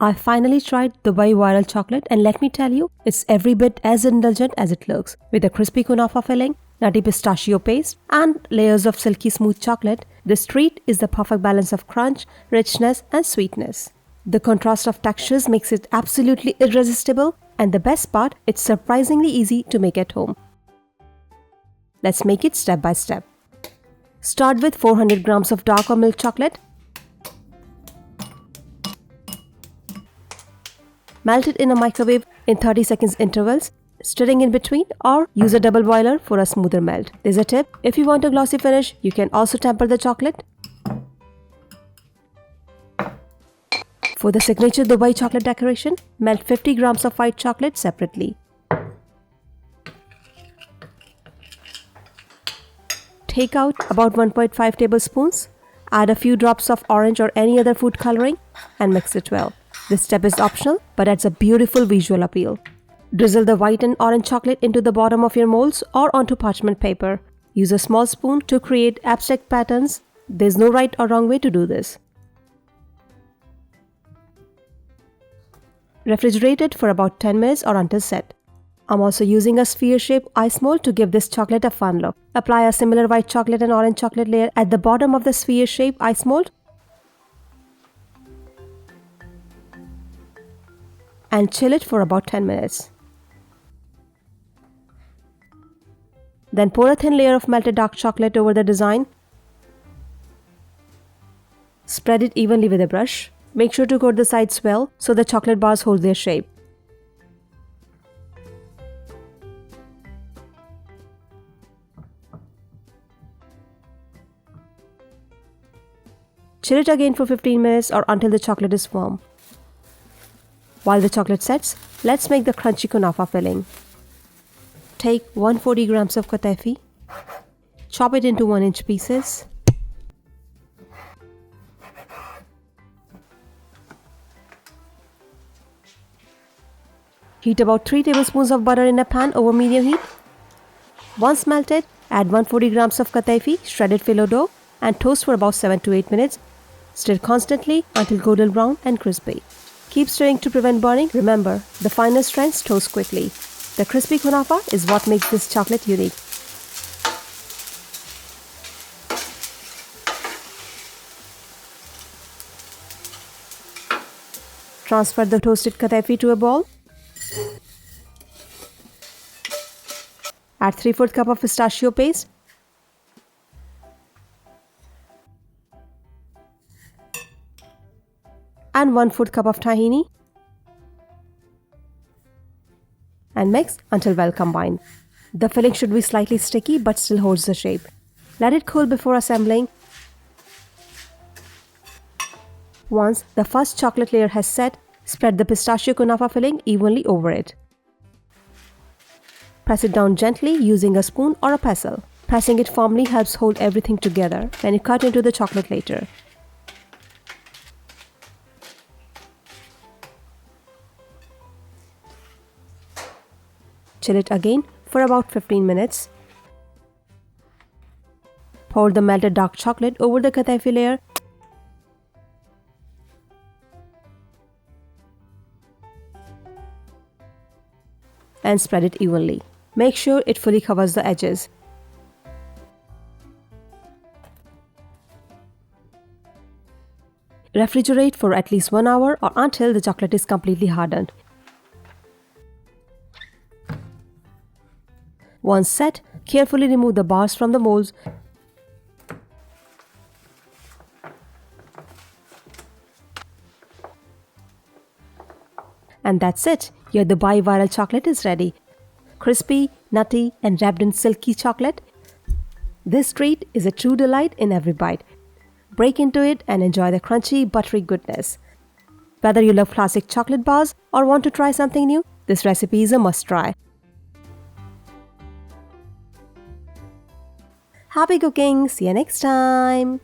I finally tried Dubai Viral Chocolate and let me tell you, it's every bit as indulgent as it looks. With a crispy Kunafa filling, nutty pistachio paste, and layers of silky smooth chocolate, this treat is the perfect balance of crunch, richness, and sweetness. The contrast of textures makes it absolutely irresistible, and the best part, it's surprisingly easy to make at home. Let's make it step by step. Start with 400 grams of dark or milk chocolate. Melt it in a microwave in 30 seconds intervals, stirring in between, or use a double boiler for a smoother melt. There's a tip: if you want a glossy finish, you can also temper the chocolate. For the signature Dubai chocolate decoration, melt 50 grams of white chocolate separately. Take out about 1.5 tablespoons, add a few drops of orange or any other food coloring, and mix it well. This step is optional, but adds a beautiful visual appeal. Drizzle the white and orange chocolate into the bottom of your molds or onto parchment paper. Use a small spoon to create abstract patterns. There's no right or wrong way to do this. Refrigerate it for about 10 minutes or until set. I'm also using a sphere-shaped ice mold to give this chocolate a fun look. Apply a similar white chocolate and orange chocolate layer at the bottom of the sphere-shaped ice mold and chill it for about 10 minutes. Then pour a thin layer of melted dark chocolate over the design. Spread it evenly with a brush. Make sure to coat the sides well so the chocolate bars hold their shape. Chill it again for 15 minutes or until the chocolate is firm. While the chocolate sets, let's make the crunchy Kunafa filling. Take 140 grams of Kataifi, chop it into 1-inch pieces. Heat about 3 tablespoons of butter in a pan over medium heat. Once melted, add 140 grams of Kataifi, shredded phyllo dough, and toast for about 7 to 8 minutes. Stir constantly until golden brown and crispy. Keep stirring to prevent burning. Remember, the finer strands toast quickly. The crispy Kunafa is what makes this chocolate unique. Transfer the toasted Kataifi to a bowl. Add 3/4 cup of pistachio paste. And 1/4 cup of tahini. And mix until well combined. The filling should be slightly sticky but still holds the shape. Let it cool before assembling. Once the first chocolate layer has set, spread the pistachio Kunafa filling evenly over it. Press it down gently using a spoon or a pestle. Pressing it firmly helps hold everything together. Then you cut into the chocolate later. Chill it again for about 15 minutes. Pour the melted dark chocolate over the Kataifi layer. And spread it evenly. Make sure it fully covers the edges. Refrigerate for at least 1 hour or until the chocolate is completely hardened. Once set, carefully remove the bars from the molds. And that's it. Your Dubai Viral chocolate is ready. Crispy, nutty, and wrapped in silky chocolate. This treat is a true delight in every bite. Break into it and enjoy the crunchy, buttery goodness. Whether you love classic chocolate bars or want to try something new, this recipe is a must-try. Happy cooking! See you next time!